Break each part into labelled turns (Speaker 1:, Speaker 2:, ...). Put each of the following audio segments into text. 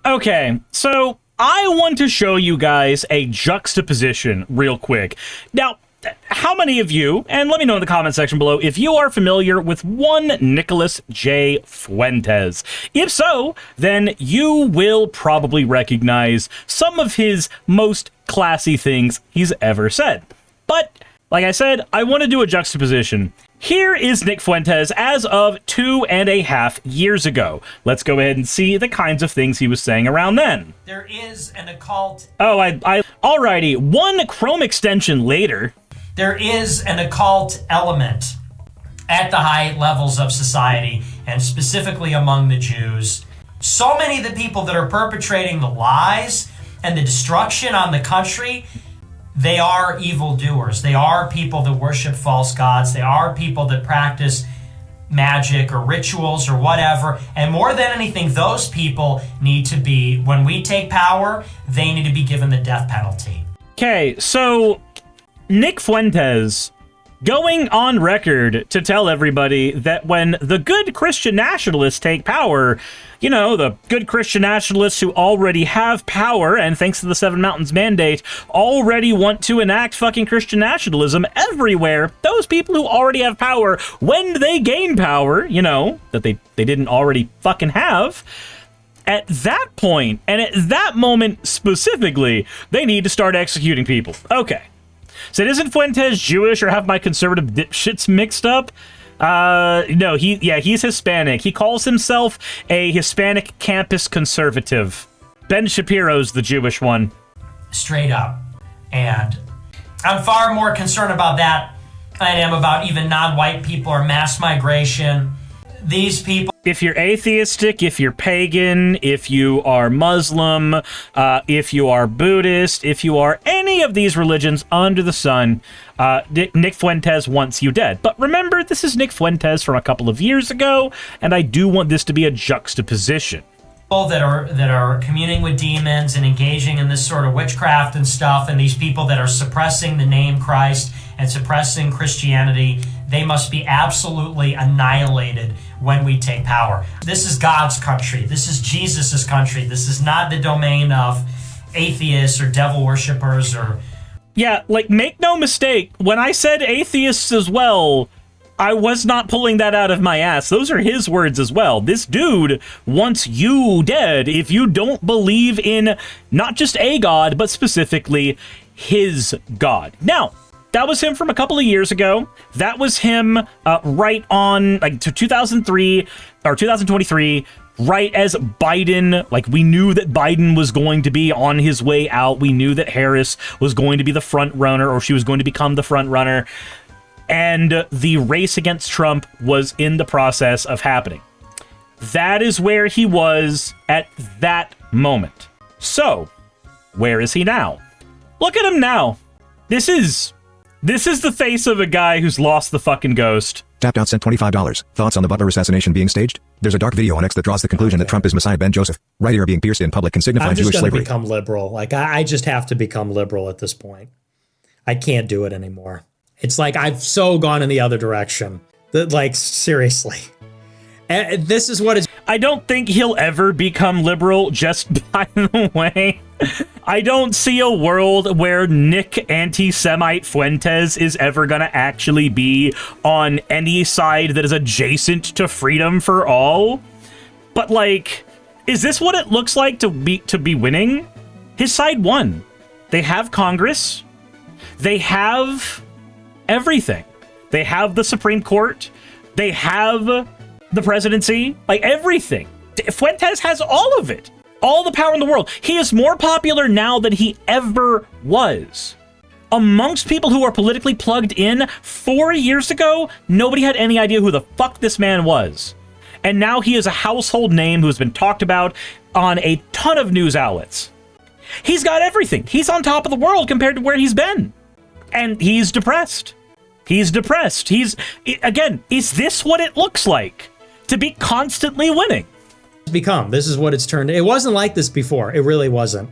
Speaker 1: Okay, so I want to show you guys a juxtaposition real quick. Now, how many of you, and let me know in the comment section below, if you are familiar with one Nicholas J. Fuentes. If so, then you will probably recognize some of his most classy things he's ever said. But, like I said, I want to do a juxtaposition. Here is Nick Fuentes as of 2.5 years ago. Let's go ahead and see the kinds of things he was saying around then.
Speaker 2: There is an occult...
Speaker 1: Alrighty, one Chrome extension later...
Speaker 2: There is an occult element at the high levels of society, and specifically among the Jews. So many of the people that are perpetrating the lies and the destruction on the country, they are evildoers. They are people that worship false gods. They are people that practice magic or rituals or whatever. And more than anything, those people need to be, when we take power, they need to be given the death penalty.
Speaker 1: Okay, so Nick Fuentes going on record to tell everybody that when the good Christian nationalists take power, you know, the good Christian nationalists who already have power and thanks to the Seven Mountains Mandate already want to enact fucking Christian nationalism everywhere, those people who already have power, when they gain power, you know, that they didn't already fucking have, at that point, and at that moment specifically, they need to start executing people. Okay. So isn't Fuentes Jewish or have my conservative dipshits mixed up? No, he's Hispanic. He calls himself a Hispanic campus conservative. Ben Shapiro's the Jewish one.
Speaker 2: Straight up. And I'm far more concerned about that than I am about even non-white people or mass migration. These people...
Speaker 1: If you're atheistic, if you're pagan, if you are Muslim, if you are Buddhist, if you are any of these religions under the sun, Nick Fuentes wants you dead. But remember, this is Nick Fuentes from a couple of years ago, and I do want this to be a juxtaposition.
Speaker 2: People that are communing with demons and engaging in this sort of witchcraft and stuff, and these people that are suppressing the name Christ and suppressing Christianity, they must be absolutely annihilated when we take power. This is God's country. This is Jesus's country. This is not the domain of atheists or devil worshippers or...
Speaker 1: Yeah, like, make no mistake, when I said atheists as well, I was not pulling that out of my ass. Those are his words as well. This dude wants you dead if you don't believe in not just a god, but specifically his god. Now, that was him from a couple of years ago. That was him right on, like, to 2003 or 2023, right as Biden, like, we knew that Biden was going to be on his way out. We knew that Harris was going to be the front runner, or she was going to become the front runner. And the race against Trump was in the process of happening. That is where he was at that moment. So, where is he now? Look at him now. This is the face of a guy who's lost the fucking ghost.
Speaker 3: Tapped out sent $25. Thoughts on the Butler assassination being staged? There's a dark video on X that draws the conclusion that Trump is Messiah Ben Joseph. Right ear being pierced in public can signify Jewish slavery.
Speaker 4: I'm just going to become liberal. Like, I just have to become liberal at this point. I can't do it anymore. It's like I've so gone in the other direction. That, like, seriously. This is what it's...
Speaker 1: I don't think he'll ever become liberal, just by the way. I don't see a world where Nick Anti-Semite Fuentes is ever gonna actually be on any side that is adjacent to freedom for all. But, like, is this what it looks like to be winning? His side won. They have Congress. They have everything. They have the Supreme Court. They have the presidency. Like, everything. Fuentes has all of it. All the power in the world. He is more popular now than he ever was. Amongst people who are politically plugged in 4 years ago, nobody had any idea who the fuck this man was. And now he is a household name who has been talked about on a ton of news outlets. He's got everything. He's on top of the world compared to where he's been. And he's depressed. He's depressed. Again, is this what it looks like to be constantly winning?
Speaker 4: This is what it's turned. It wasn't like this before. It really wasn't.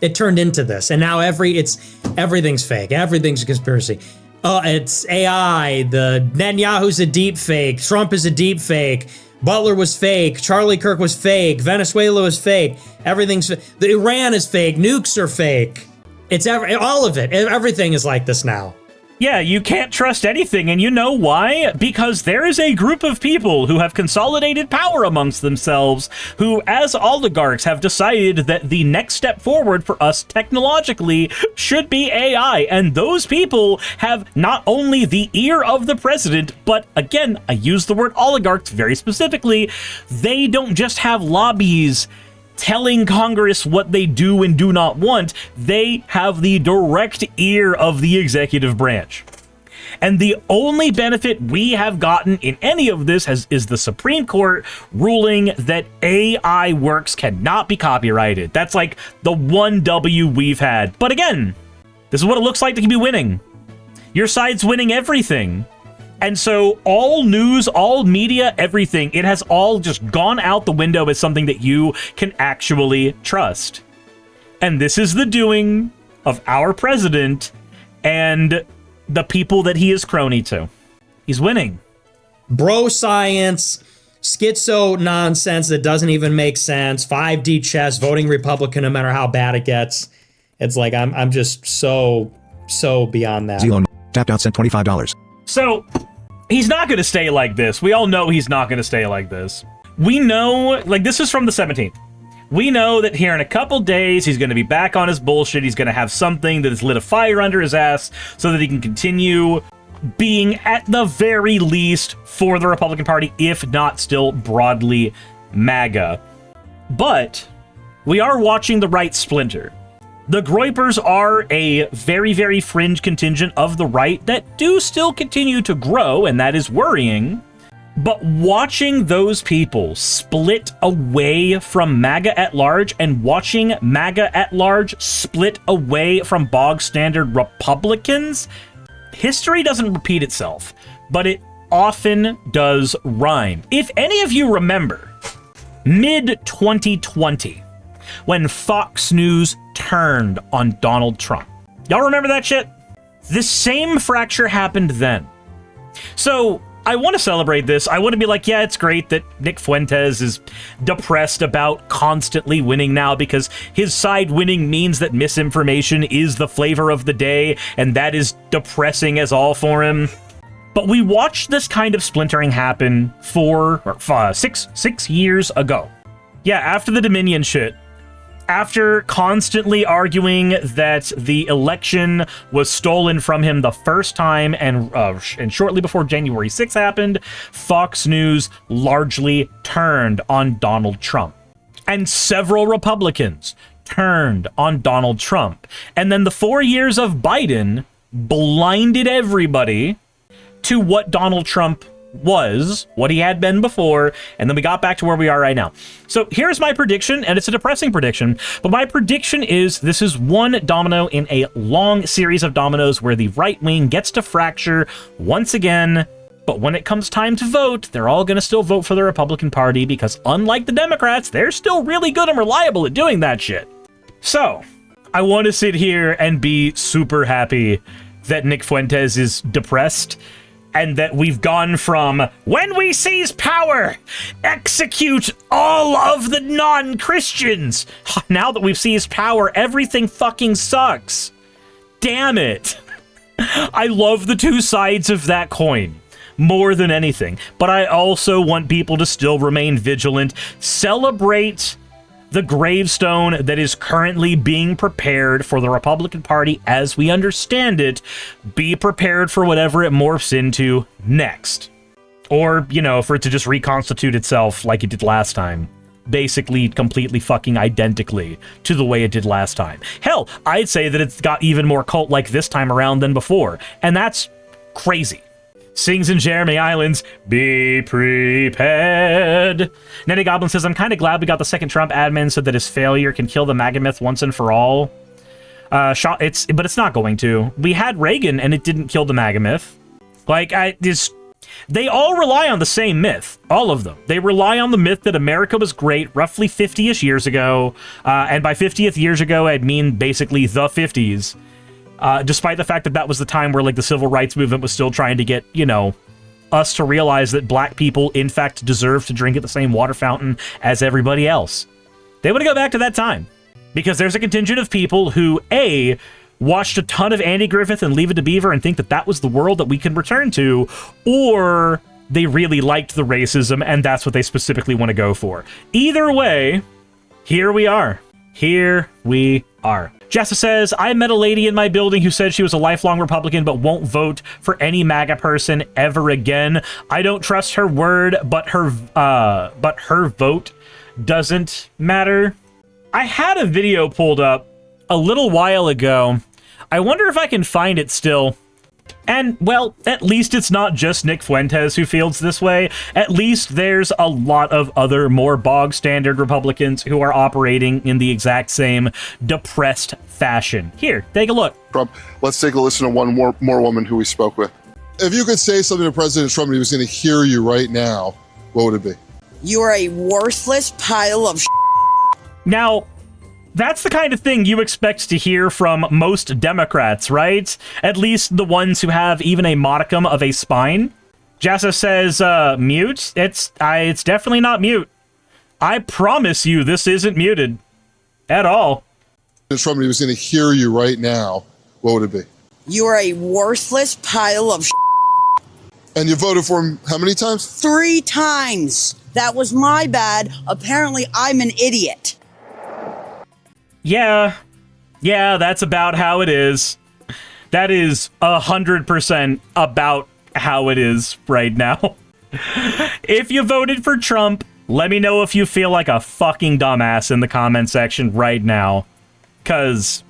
Speaker 4: It turned into this, and now everything's fake. Everything's a conspiracy. It's AI. The Netanyahu's a deep fake. Trump is a deep fake. Butler was fake. Charlie Kirk was fake. Venezuela was fake. The Iran is fake. Nukes are fake. It's all of it. Everything is like this now.
Speaker 1: Yeah, you can't trust anything, and you know why? Because there is a group of people who have consolidated power amongst themselves, who, as oligarchs, have decided that the next step forward for us technologically should be AI, and those people have not only the ear of the president, but again, I use the word oligarchs very specifically, they don't just have lobbies telling Congress what they do and do not want, they have the direct ear of the executive branch. And the only benefit we have gotten in any of this is the Supreme Court ruling that AI works cannot be copyrighted. That's like the one W we've had. But again, this is what it looks like to be winning. Your side's winning everything. And so all news, all media, everything, it has all just gone out the window as something that you can actually trust. And this is the doing of our president and the people that he is crony to. He's winning.
Speaker 4: Bro science, schizo nonsense that doesn't even make sense, 5D chess, voting Republican no matter how bad it gets. It's like, I'm just so beyond that.
Speaker 3: Zelon tapped out, sent $25.
Speaker 1: So, he's not going to stay like this. We all know he's not going to stay like this. We know, like, this is from the 17th. We know that here in a couple days, he's going to be back on his bullshit. He's going to have something that has lit a fire under his ass so that he can continue being, at the very least, for the Republican Party, if not still broadly MAGA. But we are watching the right splinter. The Groypers are a very, very fringe contingent of the right that do still continue to grow, and that is worrying. But watching those people split away from MAGA at large and watching MAGA at large split away from bog standard Republicans, history doesn't repeat itself, but it often does rhyme. If any of you remember, mid-2020, when Fox News turned on Donald Trump. Y'all remember that shit? The same fracture happened then. So I want to celebrate this. I want to be like, yeah, it's great that Nick Fuentes is depressed about constantly winning now because his side winning means that misinformation is the flavor of the day, and that is depressing as all for him. But we watched this kind of splintering happen for 6 years ago. Yeah, after the Dominion shit. After constantly arguing that the election was stolen from him the first time and shortly before January 6th happened, Fox News largely turned on Donald Trump. And several Republicans turned on Donald Trump. And then the 4 years of Biden blinded everybody to what Donald Trump was, what he had been before, and then we got back to where we are right now. So here's my prediction, and it's a depressing prediction, but my prediction is this is one domino in a long series of dominoes where the right wing gets to fracture once again, but when it comes time to vote, they're all going to still vote for the Republican Party because unlike the Democrats, they're still really good and reliable at doing that shit. So, I want to sit here and be super happy that Nick Fuentes is depressed and that we've gone from, when we seize power, execute all of the non-Christians. Now that we've seized power, everything fucking sucks. Damn it. I love the two sides of that coin more than anything, but I also want people to still remain vigilant, celebrate the gravestone that is currently being prepared for the Republican Party as we understand it, be prepared for whatever it morphs into next. Or, you know, for it to just reconstitute itself like it did last time. Basically, completely fucking identically to the way it did last time. Hell, I'd say that it's got even more cult-like this time around than before, and that's crazy. Sings in Jeremy Islands, be prepared. Nettie Goblin says, I'm kind of glad we got the second Trump admin so that his failure can kill the MAGA myth once and for all. But it's not going to. We had Reagan and it didn't kill the MAGA myth. Like, they all rely on the same myth. All of them. They rely on the myth that America was great roughly 50-ish years ago. And by 50th years ago, I'd mean basically the 50s. Despite the fact that that was the time where, like, the civil rights movement was still trying to get, you know, us to realize that black people, in fact, deserve to drink at the same water fountain as everybody else. They want to go back to that time. Because there's a contingent of people who, A, watched a ton of Andy Griffith and Leave It to Beaver and think that that was the world that we can return to, or they really liked the racism and that's what they specifically want to go for. Either way, here we are. Here we are. Jessa says, I met a lady in my building who said she was a lifelong Republican but won't vote for any MAGA person ever again. I don't trust her word, but her vote doesn't matter. I had a video pulled up a little while ago. I wonder if I can find it still. And, well, at least it's not just Nick Fuentes who feels this way. At least there's a lot of other more bog-standard Republicans who are operating in the exact same depressed fashion. Here, take a look.
Speaker 5: Trump, let's take a listen to one more woman who we spoke with. If you could say something to President Trump and he was going to hear you right now, what would it be?
Speaker 6: You're a worthless pile of
Speaker 1: Now, that's the kind of thing you expect to hear from most Democrats, right? At least the ones who have even a modicum of a spine. Jassa says, mute? It's definitely not mute. I promise you this isn't muted. At all.
Speaker 5: If Trump was going to hear you right now, what would it be?
Speaker 6: You're a worthless pile of
Speaker 5: And you voted for him how many times?
Speaker 6: 3 times. That was my bad. Apparently, I'm an idiot.
Speaker 1: Yeah, that's about how it is. That is 100% about how it is right now. If you voted for Trump, let me know if you feel like a fucking dumbass in the comment section right now. 'Cause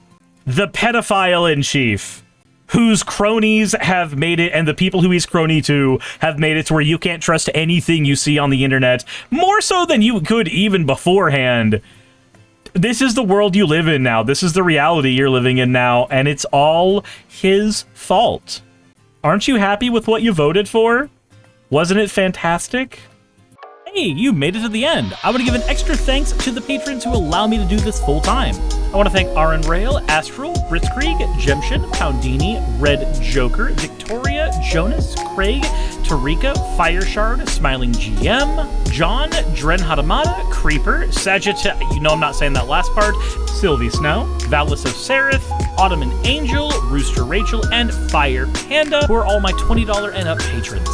Speaker 1: the pedophile in chief, whose cronies have made it, and the people who he's crony to have made it to where you can't trust anything you see on the internet, more so than you could even beforehand. This is the world you live in now. This is the reality you're living in now, and it's all his fault. Aren't you happy with what you voted for? Wasn't it fantastic? Hey, you made it to the end. I want to give an extra thanks to the patrons who allow me to do this full time. I want to thank Aaron Rail, Astral, Britzkrieg, Jemshin, Poundini, Red Joker, Victoria, Jonas, Craig, Tarika, Fireshard, Smiling GM, John, Dren Hadamada, Creeper, Sagitta, you know I'm not saying that last part, Sylvie Snow, Valis of Seraph, Ottoman Angel, Rooster Rachel, and Fire Panda, who are all my $20 and up patrons.